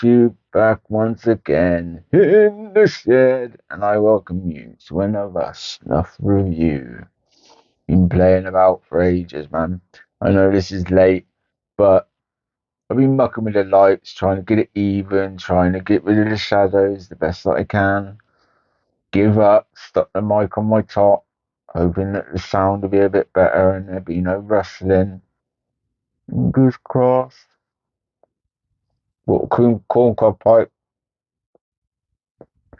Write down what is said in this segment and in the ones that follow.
you back once again in the shed, and I welcome you to another Snuff review. Been playing about for ages, man. I know this is late, but I've been mucking with the lights, trying to get it even, trying to get rid of the shadows the best that I can. Give up, stuck the mic on my top, hoping that the sound will be a bit better and there'll be no rustling. Fingers crossed. What corncob pipe?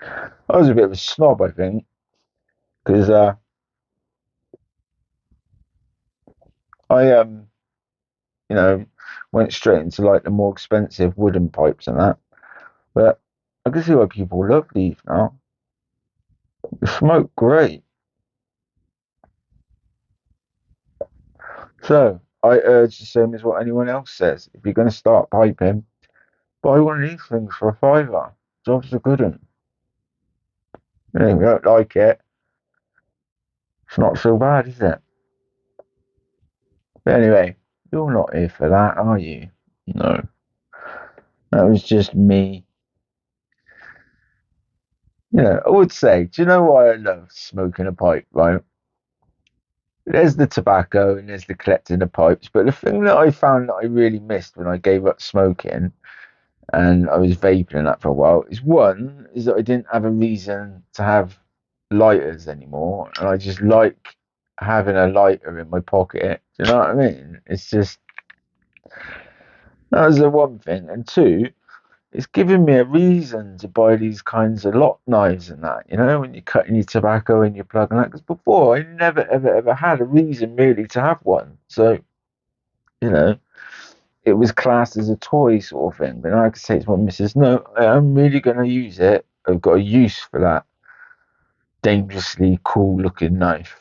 I was a bit of a snob, I think, because I you know, went straight into like the more expensive wooden pipes and that. But I can see why people love these now. They smoke great. So I urge the same as what anyone else says. If you're going to start piping, buy one of these things for a fiver. Jobs are good 'un. You know, if you don't like it, it's not so bad, is it? But anyway, you're not here for that, are you? No. That was just me. You know, I would say, do you know why I love smoking a pipe, right? There's the tobacco and there's the collecting the pipes, but the thing that I found that I really missed when I gave up smoking and I was vaping and that for a while is that I didn't have a reason to have lighters anymore, and I just like having a lighter in my pocket. Do you know what I mean? It's just that was the one thing, and two, it's giving me a reason to buy these kinds of lock knives and that, you know, when you're cutting your tobacco and you're plugging that. Because before, I never, ever, ever had a reason really to have one. So, you know, it was classed as a toy sort of thing. But I could say to my missus, no, I'm really going to use it. I've got a use for that dangerously cool looking knife.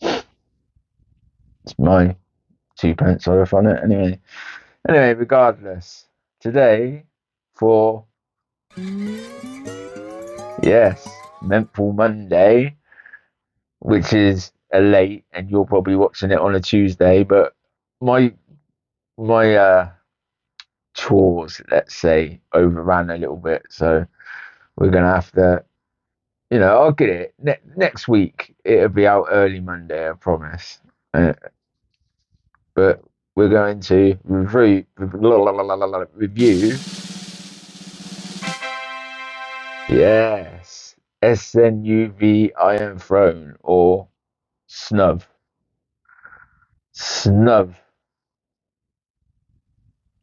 It's my 2 pence worth on it. Anyway, regardless, today for, yes, Menthol Monday, which is a late, and you're probably watching it on a Tuesday. But my my chores, let's say, overran a little bit, so we're gonna have to, I'll get it next week. It'll be out early Monday, I promise. But we're going to review. Yes, SNUV Iron Throne or SNUV. SNUV.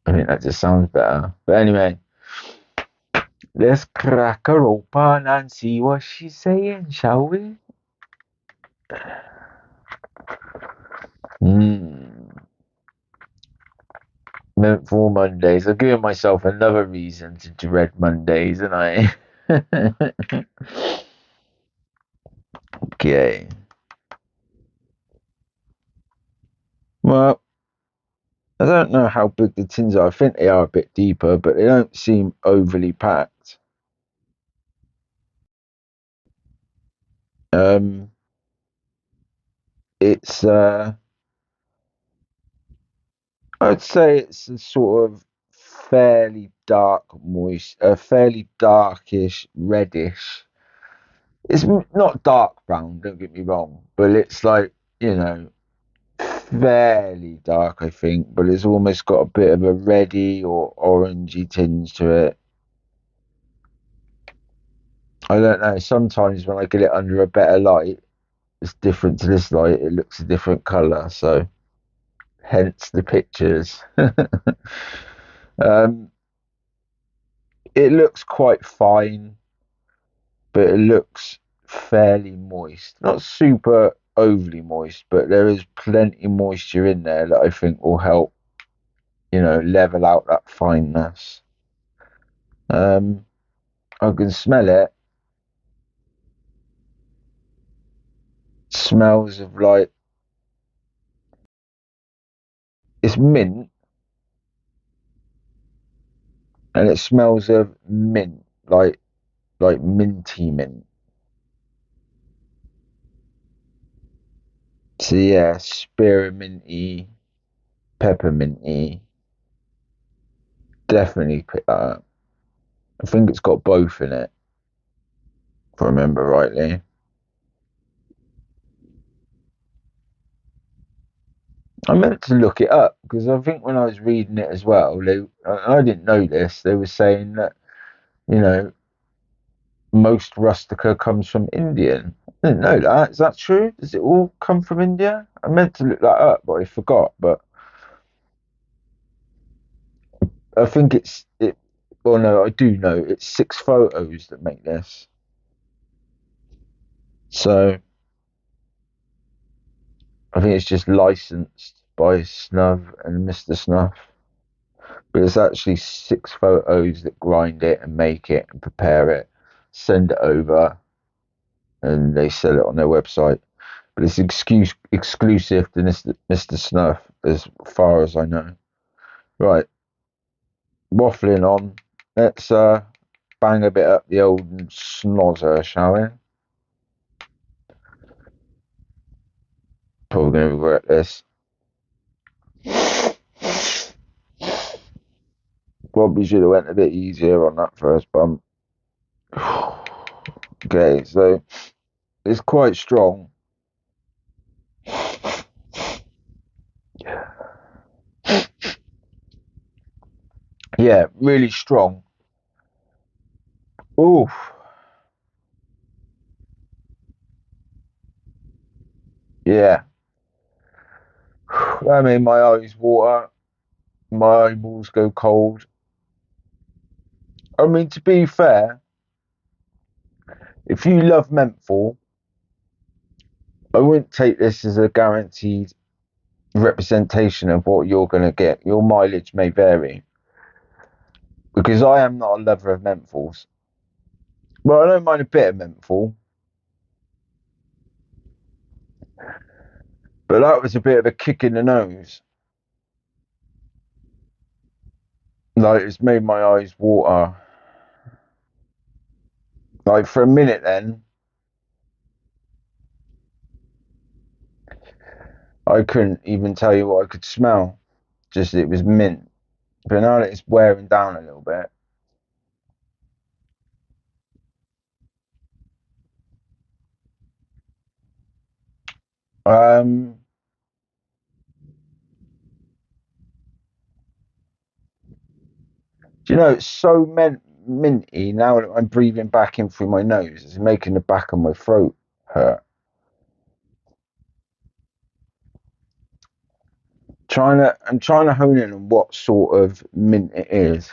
I think that just sounds better. But anyway, let's crack her open and see what she's saying, shall we? Menthol Mondays. I've given myself another reason to dread Mondays, and I. Okay. Well, I don't know how big the tins are. I think they are a bit deeper, but they don't seem overly packed. It's I'd say it's a sort of fairly dark, fairly darkish, reddish. It's not dark brown, don't get me wrong, but it's like, fairly dark, I think, but it's almost got a bit of a reddy or orangey tinge to it. I don't know. Sometimes when I get it under a better light, it's different to this light. It looks a different color, so hence the pictures. um, it looks quite fine, but it looks fairly moist. Not super overly moist, but there is plenty moisture in there that I think will help, level out that fineness. Um, I can smell it. Smells of like it's mint, and it smells of mint, like minty mint. So yeah, spearminty, pepperminty. definitely pick that up. I think it's got both in it, if I remember rightly. I meant to look it up because I think when I was reading it as well, I didn't know this. They were saying that you know most rustica comes from Indian. I didn't know that. Is that true? Does it all come from India? I meant to look that up, but I forgot. But I think it's it. Well, no, I do know it's 6 photos that make this. So I think it's just licensed by Snuff and Mr. Snuff. But it's actually 6 photos that grind it and make it and prepare it, send it over, and they sell it on their website. But it's exclusive to Mr. Snuff, as far as I know. Right, waffling on. Let's bang a bit up the old snozzer, shall we? Probably going to regret this. Probably should have went a bit easier on that first bump. Okay, so it's quite strong. Yeah, really strong. Ooh, yeah. That made my eyes water. My eyeballs go cold. I mean, to be fair, if you love menthol, I wouldn't take this as a guaranteed representation of what you're going to get. Your mileage may vary because I am not a lover of menthols. Well, I don't mind a bit of menthol, but that was a bit of a kick in the nose. Like, it's made my eyes water. Like, for a minute then, I couldn't even tell you what I could smell. Just it was mint. But now that it's wearing down a little bit, um, do you know, it's so minty now that I'm breathing back in through my nose. It's making the back of my throat hurt. I'm trying to hone in on what sort of mint it is,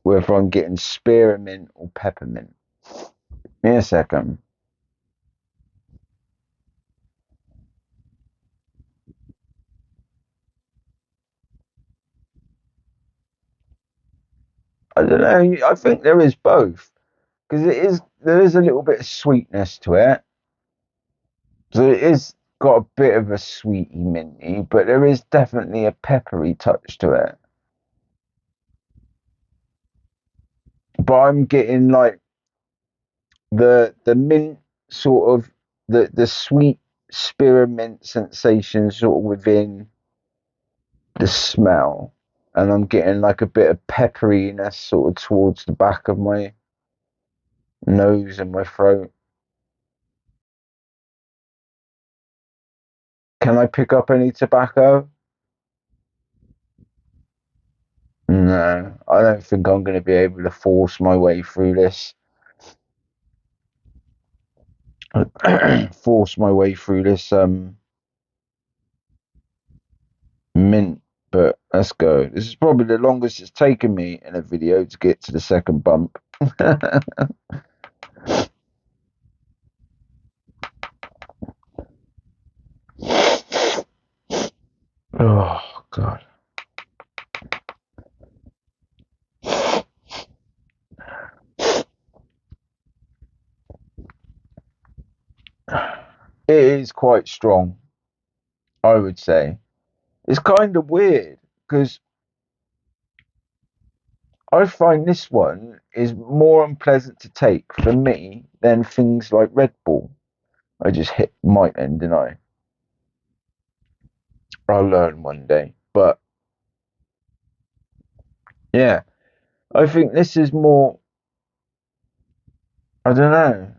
whether I'm getting spearmint or peppermint. Give me a second. I don't know. I think there is both because there is a little bit of sweetness to it. So it is got a bit of a sweety minty, but there is definitely a peppery touch to it. But I'm getting like the mint sort of the sweet spearmint sensation sort of within the smell, and I'm getting like a bit of pepperiness sort of towards the back of my nose and my throat. Can I pick up any tobacco? No, I don't think I'm going to be able to force my way through this. Force my way through this mint, but let's go. This is probably the longest it's taken me in a video to get to the second bump. Oh god. It is quite strong, I would say. It's kind of weird because I find this one is more unpleasant to take for me than things like Red Bull. I just hit mic then, didn't I? I'll learn one day. But yeah, I think this is more. I don't know.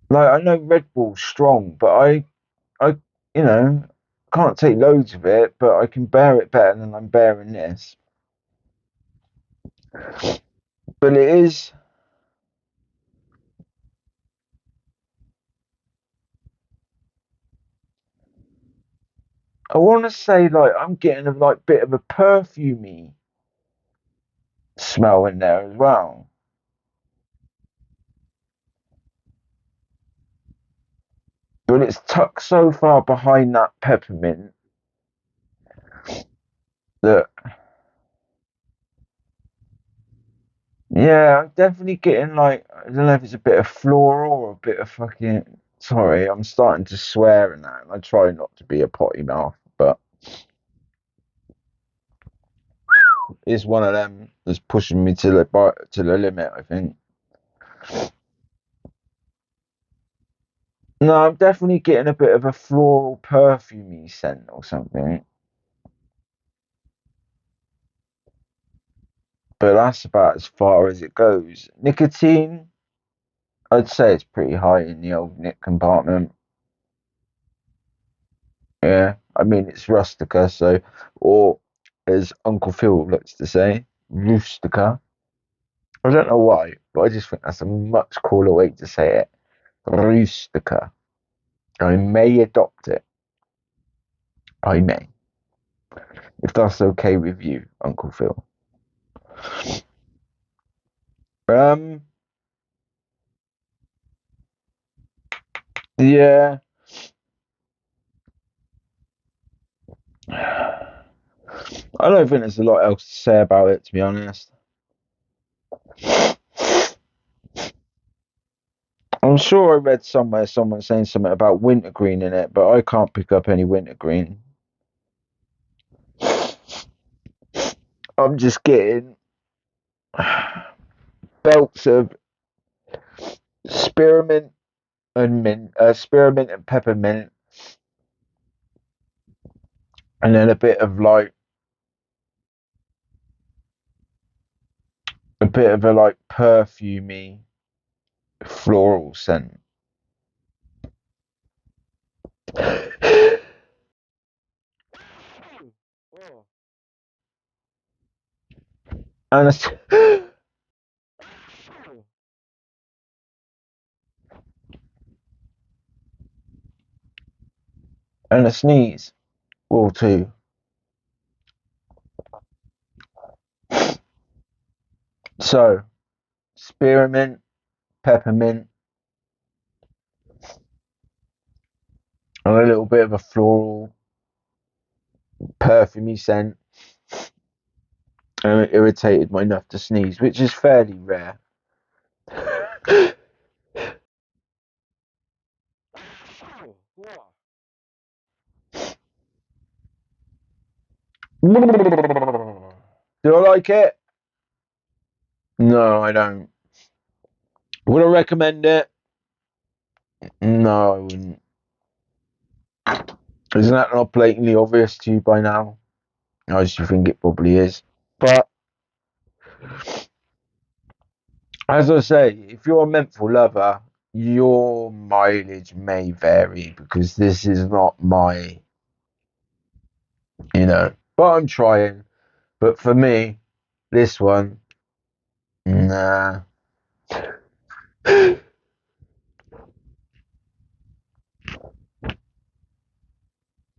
Like I know Red Bull's strong, but I, you know, can't take loads of it, but I can bear it better than I'm bearing this. But it is. I want to say like I'm getting a like bit of a perfumey smell in there as well. But it's tucked so far behind that peppermint that yeah, I'm definitely getting like I don't know if it's a bit of floral or a bit of fucking. Sorry, I'm starting to swear and that. And I try not to be a potty mouth, but it's one of them that's pushing me to the limit. I think. No, I'm definitely getting a bit of a floral perfumey scent or something. But that's about as far as it goes. Nicotine, I'd say it's pretty high in the old Nick compartment. Yeah, I mean it's rustica, so or as Uncle Phil likes to say, rustica. I don't know why, but I just think that's a much cooler way to say it. Rustica. I may adopt it. I may, if that's okay with you, Uncle Phil. Um, yeah. I don't think there's a lot else to say about it, to be honest. I'm sure I read somewhere someone saying something about wintergreen in it, but I can't pick up any wintergreen. I'm just getting belts of spearmint and spearmint and peppermint, and then a bit of like a bit of a like perfumey floral scent. And a, and a sneeze or two. So spearmint, peppermint, and a little bit of a floral perfumey scent. And it irritated my enough to sneeze, which is fairly rare. Do I like it? No, I don't. Would I recommend it? No, I wouldn't. Isn't that not blatantly obvious to you by now? I just think it probably is. But as I say, if you're a menthol lover, your mileage may vary because this is not my, but I'm trying. But for me, this one, nah.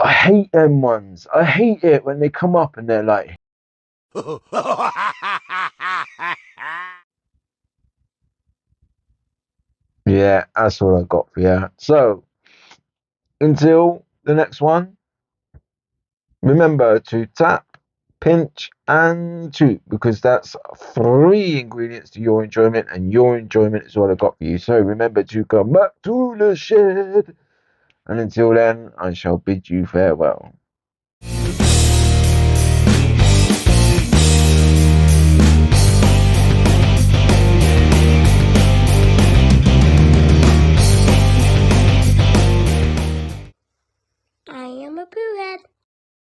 I hate them ones. I hate it when they come up and they're like, yeah, that's all I got for you. So, until the next one, remember to tap, pinch, and toot because that's three ingredients to your enjoyment, and your enjoyment is what I got for you. So, remember to come back to the shed. And until then, I shall bid you farewell.